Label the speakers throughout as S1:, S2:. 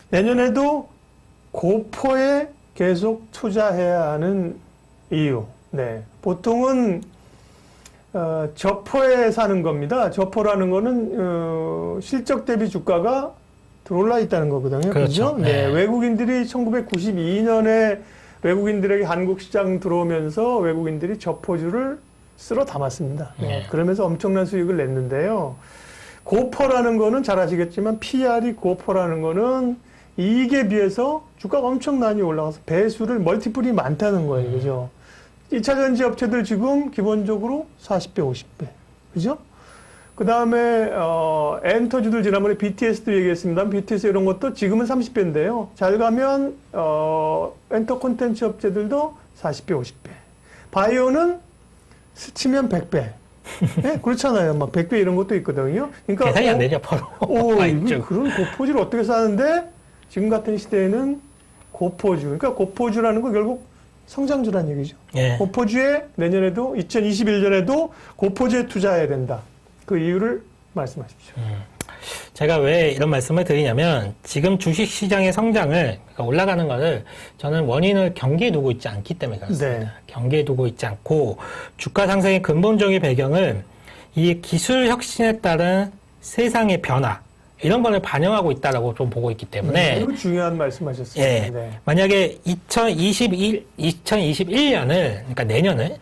S1: 내년에도 고포에 계속 투자해야 하는 이유. 네. 보통은 저포에 사는 겁니다. 저포라는 거는 실적 대비 주가가 들어올라 있다는 거거든요.
S2: 그렇죠.
S1: 그죠? 네. 외국인들이 1992년에 외국인들에게 한국 시장 들어오면서 외국인들이 저포주를 쓸어 담았습니다. 네. 그러면서 엄청난 수익을 냈는데요. 고포라는 거는 잘 아시겠지만 PR이 고포라는 거는 이익에 비해서 주가가 엄청 많이 올라가서 배수를 멀티플이 많다는 거예요. 그죠? 2차 전지 업체들 지금 기본적으로 40배, 50배. 그죠? 그 다음에, 엔터주들 지난번에 BTS도 얘기했습니다. BTS 이런 것도 지금은 30배인데요. 잘 가면, 엔터 콘텐츠 업체들도 40배, 50배. 바이오는 스치면 100배. 네? 그렇잖아요. 막 100배 이런 것도 있거든요. 그러니까.
S2: 계산이 안 되죠, 바로.
S1: 그런 고포주를 어떻게 사는데 지금 같은 시대에는 고포주. 그러니까 고포주라는 거 결국 성장주란 얘기죠.
S2: 예.
S1: 고포주에 내년에도 2021년에도 고포주에 투자해야 된다. 그 이유를 말씀하십시오.
S2: 제가 왜 이런 말씀을 드리냐면 지금 주식시장의 성장을 그러니까 올라가는 것을 저는 원인을 경기에 두고 있지 않기 때문에 그렇습니다.
S1: 네.
S2: 경기에 두고 있지 않고 주가 상승의 근본적인 배경을 이 기술 혁신에 따른 세상의 변화 이런 거를 반영하고 있다라고 좀 보고 있기 때문에
S1: 매우 중요한 말씀하셨습니다.
S2: 예,
S1: 네.
S2: 만약에 2021년을 그러니까 내년을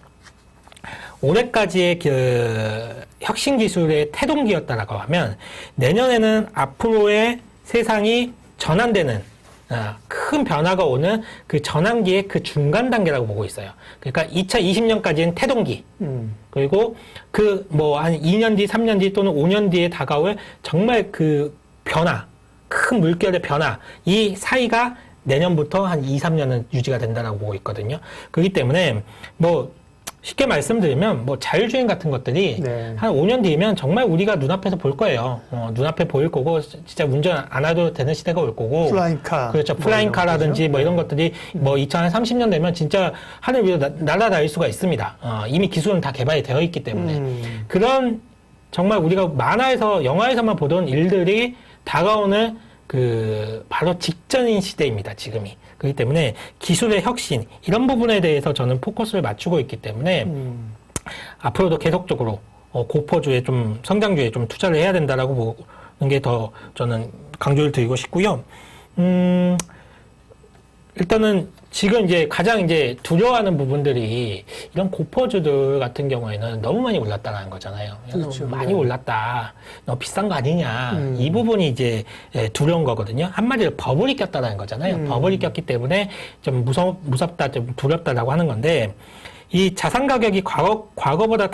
S2: 올해까지의 그 혁신 기술의 태동기였다라고 하면 내년에는 앞으로의 세상이 전환되는 큰 변화가 오는 그 전환기의 그 중간 단계라고 보고 있어요. 그러니까 2020년까지는 태동기. 그리고 그 뭐 한 2년 뒤, 3년 뒤 또는 5년 뒤에 다가올 정말 그 변화, 큰 물결의 변화. 이 사이가 내년부터 한 2, 3년은 유지가 된다라고 보고 있거든요. 그렇기 때문에 뭐 쉽게 말씀드리면 뭐 자율주행 같은 것들이
S1: 네.
S2: 한 5년 뒤면 정말 우리가 눈앞에서 볼 거예요. 눈앞에 보일 거고 진짜 운전 안 해도 되는 시대가 올 거고.
S1: 플라잉카.
S2: 그렇죠. 플라잉카라든지 뭐 이런 것들이 뭐 2030년 되면 진짜 하늘 위로 날아다닐 수가 있습니다. 이미 기술은 다 개발이 되어 있기 때문에. 그런 정말 우리가 만화에서 영화에서만 보던 일들이 다가오는 그 바로 직전인 시대입니다. 지금이. 그렇기 때문에 기술의 혁신 이런 부분에 대해서 저는 포커스를 맞추고 있기 때문에 앞으로도 계속적으로 고포주에 좀 성장주에 좀 투자를 해야 된다라고 보는 게 더 저는 강조를 드리고 싶고요. 일단은 지금 이제 가장 이제 두려워하는 부분들이 이런 고포주들 같은 경우에는 너무 많이 올랐다는 거잖아요.
S1: 그렇죠.
S2: 많이 올랐다. 너무 비싼 거 아니냐. 이 부분이 이제 두려운 거거든요. 한마디로 버블이 꼈다는 거잖아요. 버블이 꼈기 때문에 좀 무섭다, 좀 두렵다라고 하는 건데 이 자산 가격이 과거보다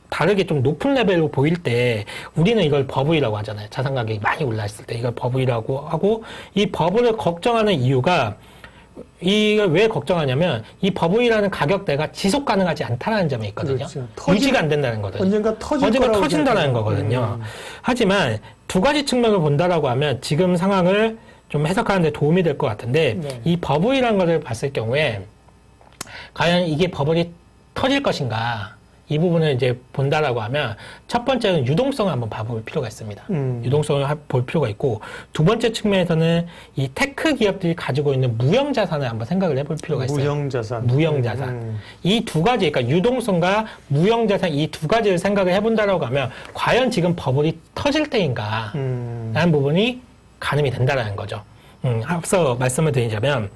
S2: 다르게 좀 높은 레벨로 보일 때 우리는 이걸 버블이라고 하잖아요. 자산 가격이 많이 올랐을 때 이걸 버블이라고 하고 이 버블을 걱정하는 이유가 이걸 왜 걱정하냐면 이 버블이라는 가격대가 지속 가능하지 않다는 점이 있거든요. 그렇죠. 유지가 안 된다는 거거든요.
S1: 언젠가
S2: 터진다는 거거든요. 하지만 두 가지 측면을 본다라고 하면 지금 상황을 좀 해석하는 데 도움이 될 것 같은데
S1: 네.
S2: 이 버블이라는 것을 봤을 경우에 과연 이게 버블이 터질 것인가 이 부분을 이제 본다라고 하면 첫 번째는 유동성을 한번 봐볼 필요가 있습니다. 유동성을 볼 필요가 있고 두 번째 측면에서는 이 테크 기업들이 가지고 있는 무형 자산을 한번 생각을 해볼 필요가 있어요. 무형 자산. 이 두 가지, 그러니까 유동성과 무형 자산 이 두 가지를 생각을 해본다라고 하면 과연 지금 버블이 터질 때인가 라는 부분이 가늠이 된다라는 거죠. 앞서 말씀을 드리자면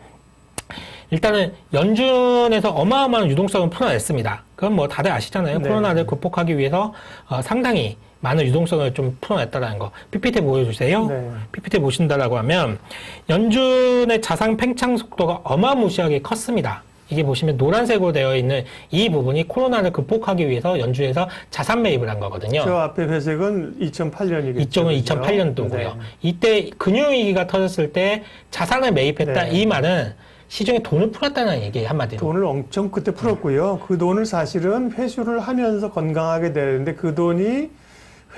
S2: 일단은 연준에서 어마어마한 유동성을 풀어냈습니다. 그건 뭐 다들 아시잖아요.
S1: 네.
S2: 코로나를 극복하기 위해서 상당히 많은 유동성을 좀 풀어냈다는 거. PPT 보여주세요.
S1: 네.
S2: PPT 보신다라고 하면 연준의 자산 팽창 속도가 어마무시하게 컸습니다. 이게 보시면 노란색으로 되어 있는 이 부분이 코로나를 극복하기 위해서 연준에서 자산 매입을 한 거거든요.
S1: 저 앞에 회색은 2008년이겠죠.
S2: 이쪽은 2008년도고요.
S1: 네.
S2: 이때 금융위기가 터졌을 때 자산을 매입했다.
S1: 네.
S2: 이 말은 시중에 돈을 풀었다는 얘기예요, 한마디로.
S1: 돈을 엄청 그때 풀었고요. 그 돈을 사실은 회수를 하면서 건강하게 되는데 그 돈이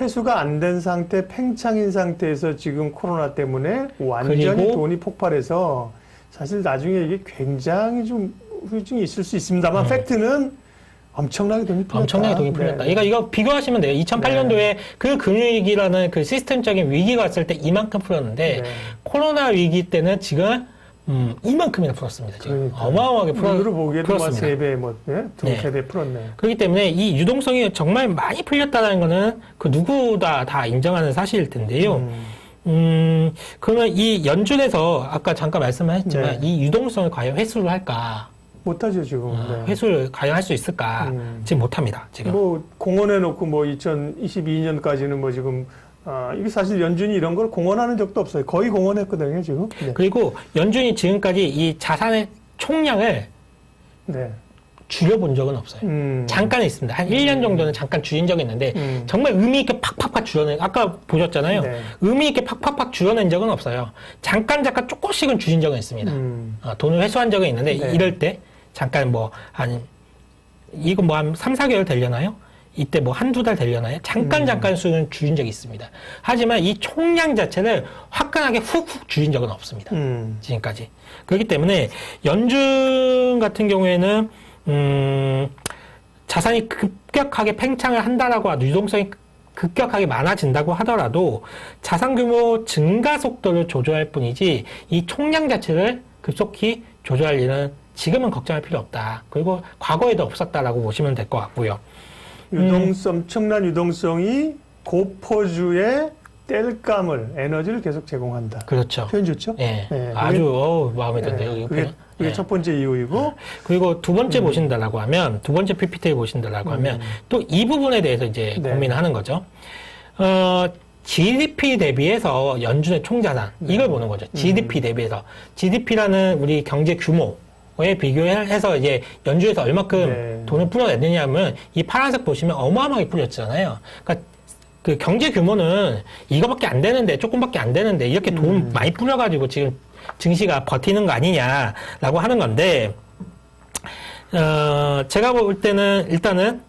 S1: 회수가 안 된 상태, 팽창인 상태에서 지금 코로나 때문에 완전히 돈이 폭발해서 사실 나중에 이게 굉장히 좀 후유증이 있을 수 있습니다만 팩트는 엄청나게 돈이 풀렸다.
S2: 엄청나게 돈이 풀렸다.
S1: 네.
S2: 이거 비교하시면 돼요. 2008년도에 그 금융위기라는 그 시스템적인 위기가 왔을 때 이만큼 풀었는데
S1: 네.
S2: 코로나 위기 때는 지금 이만큼이나 풀었습니다. 지금
S1: 그러니까.
S2: 어마어마하게
S1: 눈으로 보기에도
S2: 풀었습니다.
S1: 3배, 뭐, 네? 두세 배 풀었네.
S2: 그렇기 때문에 이 유동성이 정말 많이 풀렸다는 거는 그 누구다 다 인정하는 사실일 텐데요. 그러면 이 연준에서 아까 잠깐 말씀하셨지만
S1: 네.
S2: 이 유동성을 과연 회수를 할까?
S1: 못하죠, 지금. 네.
S2: 회수를 과연 할 수 있을까? 지금 못합니다. 지금.
S1: 뭐, 공언해 놓고 뭐, 2022년까지는 뭐 지금, 이게 사실 연준이 이런 걸 공언하는 적도 없어요. 거의 공언했거든요, 지금. 네.
S2: 그리고 연준이 지금까지 이 자산의 총량을
S1: 네.
S2: 줄여본 적은 없어요. 잠깐 있습니다. 한 1년 정도는 잠깐 줄인 적이 있는데 정말 의미 있게 팍팍팍 줄여낸, 아까 보셨잖아요.
S1: 네.
S2: 의미 있게 팍팍팍 줄여낸 적은 없어요. 잠깐 조금씩은 줄인 적은 있습니다. 돈을 회수한 적은 있는데
S1: 네.
S2: 이럴 때 잠깐 이거 뭐 한 3, 4개월 되려나요? 이때 뭐 한두 달 되려나요? 잠깐 수는 줄인 적이 있습니다. 하지만 이 총량 자체를 화끈하게 훅훅 줄인 적은 없습니다. 지금까지. 그렇기 때문에 연준 같은 경우에는 자산이 급격하게 팽창을 한다라고 하도 유동성이 급격하게 많아진다고 하더라도 자산 규모 증가 속도를 조절할 뿐이지 이 총량 자체를 급속히 조절할 일은 지금은 걱정할 필요 없다. 그리고 과거에도 없었다라고 보시면 될 것 같고요.
S1: 엄청난 유동성이 고포주의 땔감을, 에너지를 계속 제공한다.
S2: 그렇죠.
S1: 표현 좋죠?
S2: 예.
S1: 네,
S2: 아주 마음에 드네요.
S1: 네,
S2: 이
S1: 그게
S2: 표현.
S1: 그게
S2: 예.
S1: 첫 번째 이유이고.
S2: 그리고 두 번째 보신다라고 하면, 두 번째 PPT를 보신다라고 하면, 또 이 부분에 대해서 이제
S1: 네.
S2: 고민을 하는 거죠. GDP 대비해서 연준의 총자산, 이걸 보는 거죠. GDP 대비해서. GDP라는 우리 경제 규모에 비교해서 이제 연준에서 얼마큼
S1: 네.
S2: 돈을 뿌려냈느냐 하면, 이 파란색 보시면 어마어마하게 뿌렸잖아요. 그러니까 그 경제 규모는 이거밖에 안 되는데, 조금밖에 안 되는데, 이렇게 돈 많이 뿌려가지고 지금 증시가 버티는 거 아니냐라고 하는 건데, 제가 볼 때는 일단은,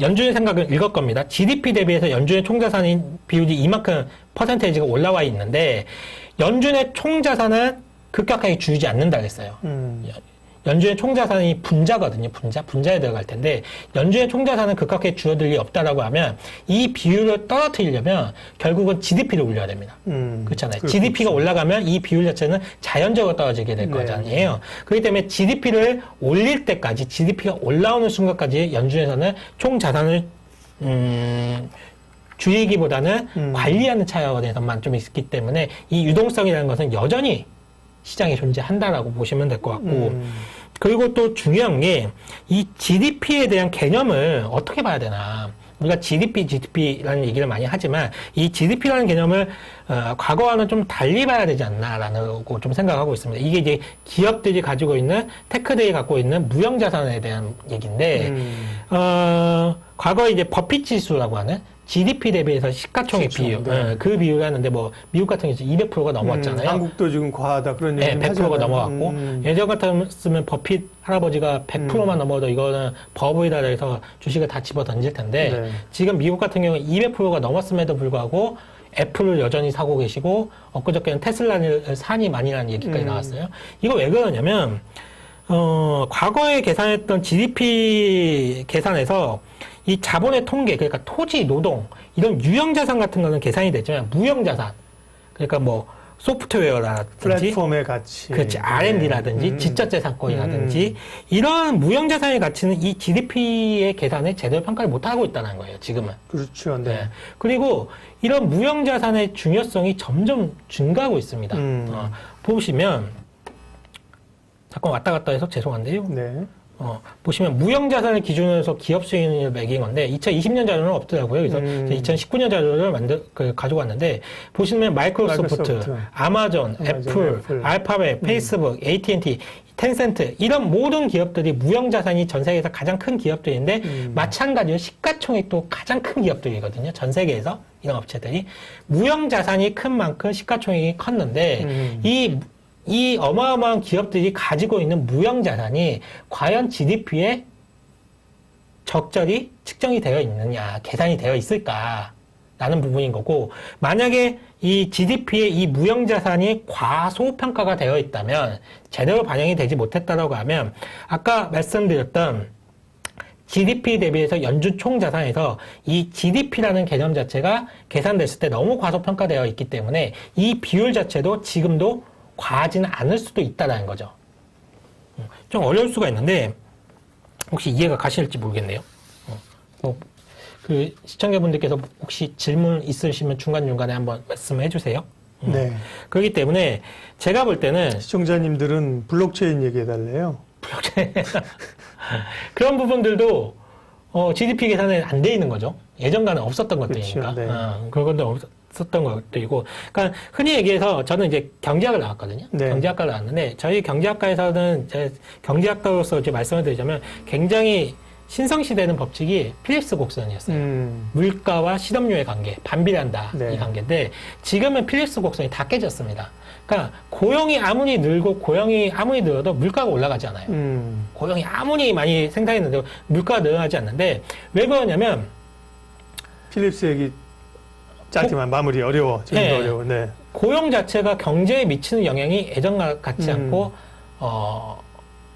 S2: 연준의 생각은 이걸 겁니다. GDP 대비해서 연준의 총자산 비율이 이만큼 퍼센테이지가 올라와 있는데, 연준의 총자산은 급격하게 줄이지 않는다 그랬어요. 연준의 총자산이 분자거든요. 분자에 들어갈 텐데 연준의 총자산은 급격하게 줄어들 리 없다라고 하면 이 비율을 떨어뜨리려면 결국은 GDP를 올려야 됩니다. 그렇잖아요. GDP가 올라가면 이 비율 자체는 자연적으로 떨어지게 될 거잖아요. 그렇기 때문에 GDP를 올릴 때까지 GDP가 올라오는 순간까지 연준에서는 총자산을 줄이기보다는 관리하는 차원에서만 좀 있기 때문에 이 유동성이라는 것은 여전히 시장에 존재한다라고 보시면 될 것 같고 그리고 또 중요한 게 이 GDP에 대한 개념을 어떻게 봐야 되나 우리가 GDP라는 얘기를 많이 하지만 이 GDP라는 개념을 과거와는 좀 달리 봐야 되지 않나라고 좀 생각하고 있습니다. 이게 이제 기업들이 가지고 있는 테크들이 갖고 있는 무형자산에 대한 얘기인데 과거에 이제 버핏 지수라고 하는 GDP 대비해서 시가총액
S1: 그렇죠.
S2: 비율,
S1: 네.
S2: 그 비율을 하는데 뭐 미국 같은 경우 200%가 넘었잖아요.
S1: 한국도 지금 과하다 그런 얘기
S2: 네, 100%가 넘어갔고 예전 같았으면 버핏 할아버지가 100%만 넘어도 이거는 버블이다 해서 주식을 다 집어 던질 텐데
S1: 네.
S2: 지금 미국 같은 경우 200%가 넘었음에도 불구하고 애플을 여전히 사고 계시고 엊그저께는 테슬라를 사니 많이라는 얘기까지 나왔어요. 이거 왜 그러냐면 과거에 계산했던 GDP 계산에서 이 자본의 통계, 그러니까 토지, 노동, 이런 유형자산 같은 거는 계산이 되지만 무형자산, 그러니까 뭐 소프트웨어라든지
S1: 플랫폼의 가치,
S2: 그렇지, R&D라든지 지적재산권이라든지 이런 무형자산의 가치는 이 GDP의 계산에 제대로 평가를 못하고 있다는 거예요, 지금은.
S1: 그렇죠. 네.
S2: 네. 그리고 이런 무형자산의 중요성이 점점 증가하고 있습니다. 보시면 잠깐 왔다 갔다 해서 죄송한데요.
S1: 네.
S2: 보시면 무형자산을 기준으로 해서 기업 수익을 매긴 건데 2020년 자료는 없더라고요. 그래서 2019년 자료를 가지고 왔는데 보시면 마이크로소프트, 아마존, 애플, 알파벳, 페이스북, AT&T, 텐센트 이런 모든 기업들이 무형자산이 전 세계에서 가장 큰 기업들인데 마찬가지로 시가총액도 가장 큰 기업들이거든요. 전 세계에서 이런 업체들이 무형자산이 큰 만큼 시가총액이 컸는데 이 어마어마한 기업들이 가지고 있는 무형자산이 과연 GDP에 적절히 측정이 되어 있느냐, 계산이 되어 있을까라는 부분인 거고, 만약에 이 GDP에 이 무형자산이 과소평가가 되어 있다면, 제대로 반영이 되지 못했다라고 하면, 아까 말씀드렸던 GDP 대비해서 연준 총자산에서 이 GDP라는 개념 자체가 계산됐을 때 너무 과소평가되어 있기 때문에 이 비율 자체도 지금도 과하지는 않을 수도 있다는 거죠. 좀 어려울 수가 있는데 혹시 이해가 가실지 모르겠네요. 그 시청자분들께서 혹시 질문 있으시면 중간중간에 한번 말씀해 주세요.
S1: 네.
S2: 그렇기 때문에 제가 볼 때는
S1: 시청자님들은 블록체인 얘기해달래요.
S2: 블록체인 그런 부분들도 GDP 계산에 안 돼 있는 거죠. 예전과는 없었던 것들이니까.
S1: 그렇죠. 네.
S2: 그런 것도 없었던 것들이고. 그러니까 흔히 얘기해서 저는 이제 경제학을 나왔거든요.
S1: 네.
S2: 경제학과를 나왔는데 저희 경제학과에서는 제 경제학과로서 이제 말씀을 드리자면 굉장히 신성시되는 법칙이 필립스 곡선이었어요. 물가와 실업률의 관계, 반비례한다.
S1: 네.
S2: 이 관계인데 지금은 필립스 곡선이 다 깨졌습니다. 그러니까 고용이 아무리 늘고 고용이 아무리 늘어도 물가가 올라가지 않아요. 고용이 아무리 많이 생산했는데 물가가 늘어나지 않는데 왜 그러냐면
S1: 필립스 얘기 짧지만 마무리 어려워. 지금도
S2: 네.
S1: 어려워. 네.
S2: 고용 자체가 경제에 미치는 영향이 예전과 같지 않고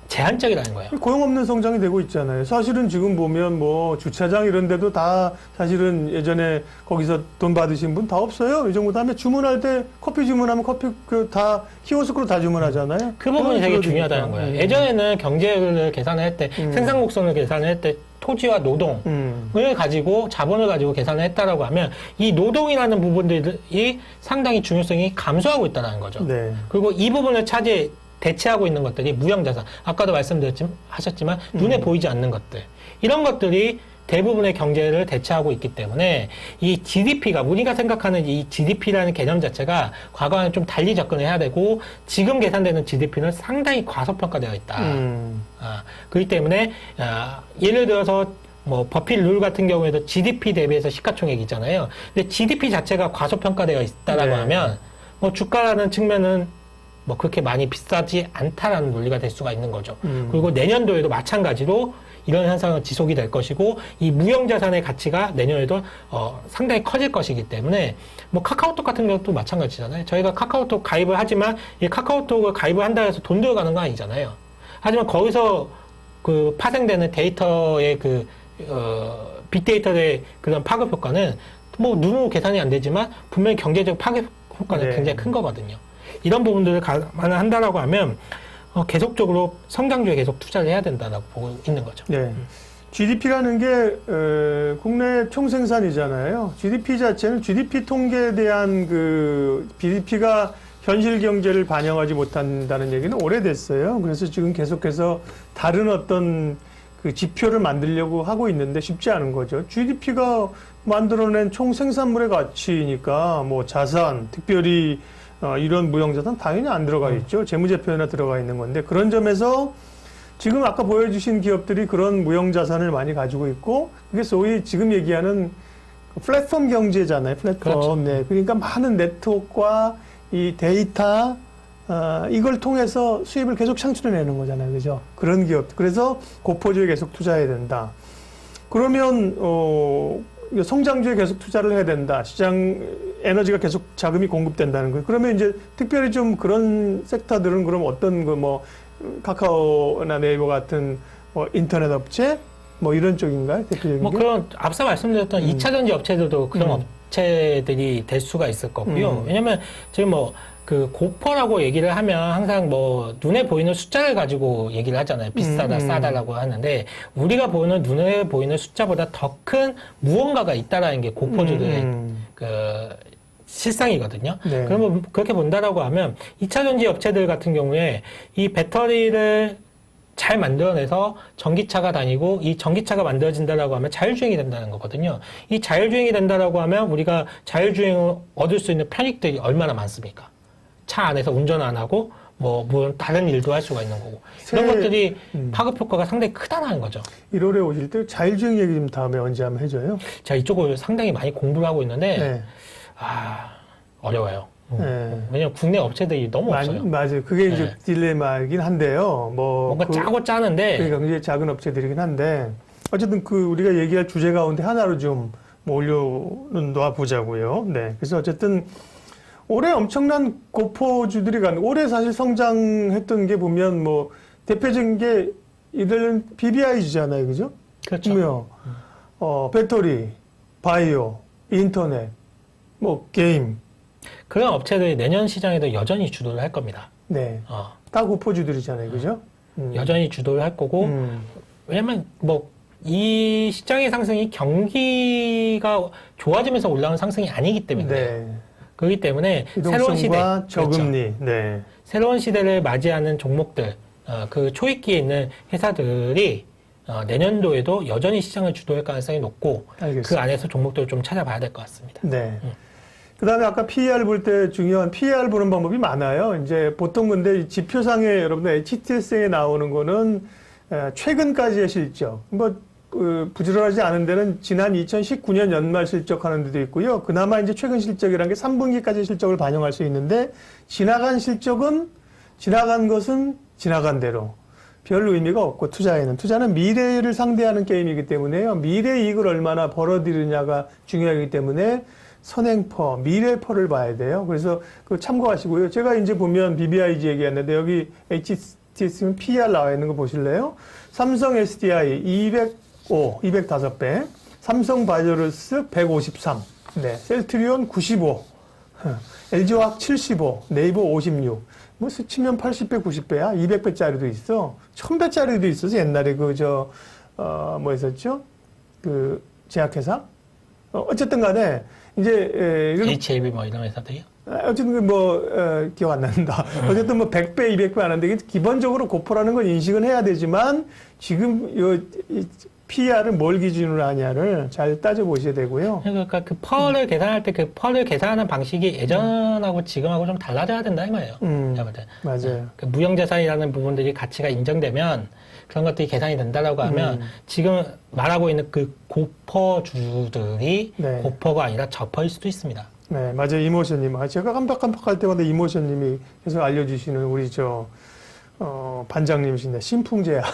S2: 제한적이라는 거예요.
S1: 고용 없는 성장이 되고 있잖아요. 사실은 지금 보면 뭐 주차장 이런 데도 다 사실은 예전에 거기서 돈 받으신 분 다 없어요. 이 정도 다음에 주문할 때 커피 주문하면 커피 그 다 키오스크로 다 주문하잖아요.
S2: 그 부분이 되게
S1: 줄어드니까.
S2: 중요하다는 거예요. 예전에는 경제를 계산할 때 생산 곡선을 계산할 때 토지와 노동을 가지고 자본을 가지고 계산을 했다라고 하면 이 노동이라는 부분들이 상당히 중요성이 감소하고 있다는 거죠.
S1: 네.
S2: 그리고 이 부분을 대체하고 있는 것들이 무형자산. 아까도 하셨지만 눈에 보이지 않는 것들. 이런 것들이 대부분의 경제를 대체하고 있기 때문에 이 GDP가 우리가 생각하는 이 GDP라는 개념 자체가 과거와는 좀 달리 접근을 해야 되고 지금 계산되는 GDP는 상당히 과소평가되어 있다. 그렇기 때문에 예를 들어서 뭐 버핏 룰 같은 경우에도 GDP 대비해서 시가총액이잖아요. 근데 GDP 자체가 과소평가되어 있다라고
S1: 네.
S2: 하면 뭐 주가라는 측면은 뭐 그렇게 많이 비싸지 않다라는 논리가 될 수가 있는 거죠. 그리고 내년도에도 마찬가지로 이런 현상은 지속이 될 것이고 이 무형자산의 가치가 내년에도 상당히 커질 것이기 때문에 뭐 카카오톡 같은 경우도 마찬가지잖아요. 저희가 카카오톡 가입을 하지만 이 카카오톡을 가입을 한다 해서 돈 들어가는 건 아니잖아요. 하지만 거기서 그 파생되는 데이터의 빅데이터의 그런 파급 효과는 뭐 눈으로 계산이 안 되지만 분명히 경제적 파급 효과는
S1: 네.
S2: 굉장히 큰 거거든요. 이런 부분들을 감안을 한다라고 하면 계속적으로 성장주에 계속 투자를 해야 된다라고 보고 있는 거죠.
S1: 네. GDP라는 게 국내 총생산이잖아요. GDP 자체는 GDP 통계에 대한 그 GDP가 현실 경제를 반영하지 못한다는 얘기는 오래됐어요. 그래서 지금 계속해서 다른 어떤 그 지표를 만들려고 하고 있는데 쉽지 않은 거죠. GDP가 만들어낸 총생산물의 가치니까 뭐 자산, 특별히 이런 무형자산 당연히 안 들어가 있죠. 재무제표에나 들어가 있는 건데 그런 점에서 지금 아까 보여주신 기업들이 그런 무형자산을 많이 가지고 있고 그게 소위 지금 얘기하는 플랫폼 경제잖아요. 플랫폼.
S2: 그렇죠.
S1: 네. 그러니까 많은 네트워크와 이 데이터 이걸 통해서 수입을 계속 창출해내는 거잖아요. 그죠? 그런 기업. 그래서 고포주에 계속 투자해야 된다. 그러면 성장주에 계속 투자를 해야 된다. 시장 에너지가 계속 자금이 공급된다는 거예요. 그러면 이제 특별히 좀 그런 섹터들은 그럼 어떤 카카오나 네이버 같은 인터넷 업체 뭐 이런 쪽인가요? 대표적인
S2: 뭐
S1: 게?
S2: 그런 앞서 말씀드렸던 2차 전지 업체들도 그런 업체들이 될 수가 있을 거고요. 왜냐면 지금 그 고퍼라고 얘기를 하면 항상 뭐 눈에 보이는 숫자를 가지고 얘기를 하잖아요. 비싸다, 싸다라고 하는데 우리가 보는 눈에 보이는 숫자보다 더 큰 무언가가 있다라는 게 고퍼주들의 그 실상이거든요.
S1: 네.
S2: 그러면 그렇게 본다라고 하면 2차 전지 업체들 같은 경우에 이 배터리를 잘 만들어내서 전기차가 다니고 이 전기차가 만들어진다라고 하면 자율주행이 된다는 거거든요. 이 자율주행이 된다라고 하면 우리가 자율주행을 얻을 수 있는 편익들이 얼마나 많습니까? 차 안에서 운전 안 하고 물론 다른 일도 할 수가 있는 거고 이런 것들이 파급 효과가 상당히 크다는 거죠.
S1: 1월에 오실 때 자율주행 얘기 좀 다음에 언제 한번 해줘요.
S2: 제가 이쪽을 상당히 많이 공부를 하고 있는데
S1: 네.
S2: 어려워요.
S1: 네.
S2: 왜냐면 국내 업체들이 너무 없어요.
S1: 맞아요. 그게 이제
S2: 네.
S1: 딜레마이긴 한데요.
S2: 뭔가 짜고 짜는데
S1: 그러니까 굉장히 작은 업체들이긴 한데 어쨌든 우리가 얘기할 주제 가운데 하나로 좀 올려놓아 보자고요. 네. 그래서 어쨌든 올해 엄청난 고포주들이 올해 사실 성장했던 게 보면 대표적인 게 이들은 BBI잖아요. 그죠?
S2: 그렇죠.
S1: 분명 배터리, 바이오, 인터넷, 뭐 게임.
S2: 그런 업체들이 내년 시장에도 여전히 주도를 할 겁니다.
S1: 네. 다 고포주들이잖아요, 그죠?
S2: 여전히 주도를 할 거고, 왜냐면 뭐 이 시장의 상승이 경기가 좋아지면서 올라오는 상승이 아니기 때문에.
S1: 네.
S2: 그렇기 때문에 새로운 시대,
S1: 유동성과 저금리.
S2: 그렇죠.
S1: 네.
S2: 새로운 시대를 맞이하는 종목들, 그 초입기에 있는 회사들이 내년도에도 여전히 시장을 주도할 가능성이 높고,
S1: 알겠습니다.
S2: 그 안에서 종목들을 좀 찾아봐야 될 것 같습니다.
S1: 네. 그 다음에 아까 PER 볼 때 중요한 PER 보는 방법이 많아요. 이제 보통 근데 이 지표상에 여러분들 HTS에 나오는 거는 최근까지의 실적. 뭐, 부지런하지 않은 데는 지난 2019년 연말 실적하는 데도 있고요. 그나마 이제 최근 실적이라는 게 3분기까지 실적을 반영할 수 있는데 지나간 실적은 지나간 것은 지나간 대로 별 의미가 없고 투자는 미래를 상대하는 게임이기 때문에요. 미래 이익을 얼마나 벌어들이느냐가 중요하기 때문에 선행퍼, 미래퍼를 봐야 돼요. 그래서 그 참고하시고요. 제가 이제 보면 BBIG 얘기했는데 여기 HTS는 PER 나와 있는 거 보실래요? 삼성 SDI 205배, 삼성 바이오로스 153, 네, 셀트리온 95, LG화학 75, 네이버 56. 뭐 스치면 80배, 90배야. 200배짜리도 있어. 1000배짜리도 있어서 옛날에 뭐 했었죠? 그 제약회사? 어쨌든 간에 이제
S2: HLB 뭐 이런 회사들이요?
S1: 어쨌든 기억 안 난다. 어쨌든 뭐 100배, 200배 안 하는데 기본적으로 고포라는 걸 인식은 해야 되지만 지금 이 PER을 뭘 기준으로 하냐를 잘 따져보셔야 되고요.
S2: 그러니까 그 펄을 계산할 때 그 펄을 계산하는 방식이 예전하고 지금하고 좀 달라져야 된다 이 말이에요. 제가 볼 때.
S1: 맞아요.
S2: 그 무형자산이라는 부분들이 가치가 인정되면 그런 것들이 계산이 된다라고 하면 지금 말하고 있는 그 고퍼주들이
S1: 네.
S2: 고퍼가 아니라 저퍼일 수도 있습니다.
S1: 네, 맞아요. 이모션님. 제가 깜빡깜빡할 때마다 이모션님이 계속 알려주시는 우리 반장님이신데, 신풍제약.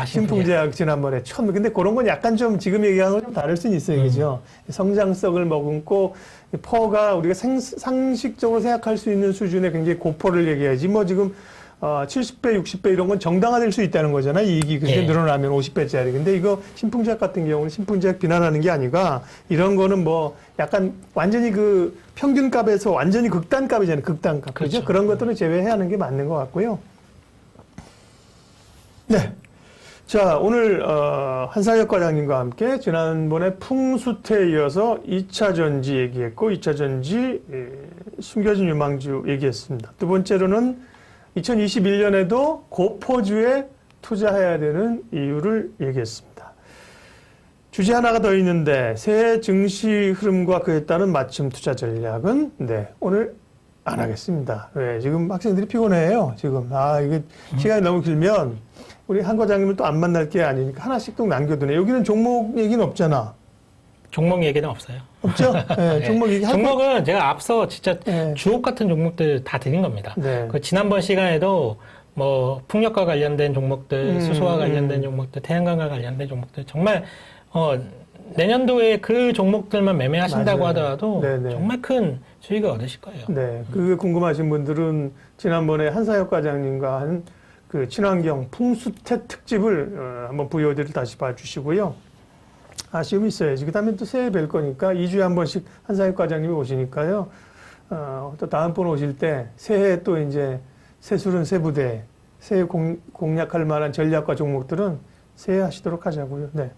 S1: 신풍제약 지난번에 처음. 근데 그런 건 약간 좀 지금 얘기하는 건 좀 다를 수는 있어요. 그죠? 성장성을 머금고, 퍼가 우리가 상식적으로 생각할 수 있는 수준의 굉장히 고퍼를 얘기해야지. 뭐 지금, 70배, 60배 이런 건 정당화될 수 있다는 거잖아요. 이익이 그렇게 늘어나면 50배짜리. 근데 이거 신풍제약 같은 경우는 신풍제약 비난하는 게 아니라 이런 거는 뭐 약간 완전히 그 평균값에서 완전히 극단값이잖아요. 극단값. 그렇죠? 그런 것들은 제외해야 하는 게 맞는 것 같고요. 네. 자, 오늘, 한상혁 과장님과 함께 지난번에 풍수태에 이어서 2차 전지 얘기했고, 2차 전지, 숨겨진 유망주 얘기했습니다. 두 번째로는 2021년에도 고포주에 투자해야 되는 이유를 얘기했습니다. 주제 하나가 더 있는데 새해 증시 흐름과 그에 따른 맞춤 투자 전략은 오늘 안 하겠습니다. 왜? 지금 학생들이 피곤해요. 지금 이게 시간이 너무 길면 우리 한 과장님을 또 안 만날 게 아니니까 하나씩 또 남겨두네. 여기는 종목 얘기는 없잖아.
S2: 종목 얘기는 없어요.
S1: 없죠? 네, 종목 얘기
S2: 종목은 제가 앞서 진짜
S1: 네.
S2: 주옥 같은 종목들 다 드린 겁니다.
S1: 네.
S2: 그 지난번 시간에도 뭐 풍력과 관련된 종목들, 수소와 관련된 종목들, 태양광과 관련된 종목들 정말 내년도에 그 종목들만 매매하신다고
S1: 맞아요.
S2: 하더라도
S1: 네네.
S2: 정말 큰 수익을 얻으실 거예요.
S1: 네, 그게 궁금하신 분들은 지난번에 한상혁 과장님과 한 그 친환경 풍수태 특집을 한번 VOD를 다시 봐주시고요. 아쉬움이 있어야지. 그 다음에 또 새해 뵐 거니까 2주에 한 번씩 한상혁 과장님이 오시니까요. 또 다음번 오실 때 새해 또 이제 새술은 새부대, 새해 공략할 만한 전략과 종목들은 새해 하시도록 하자고요. 네.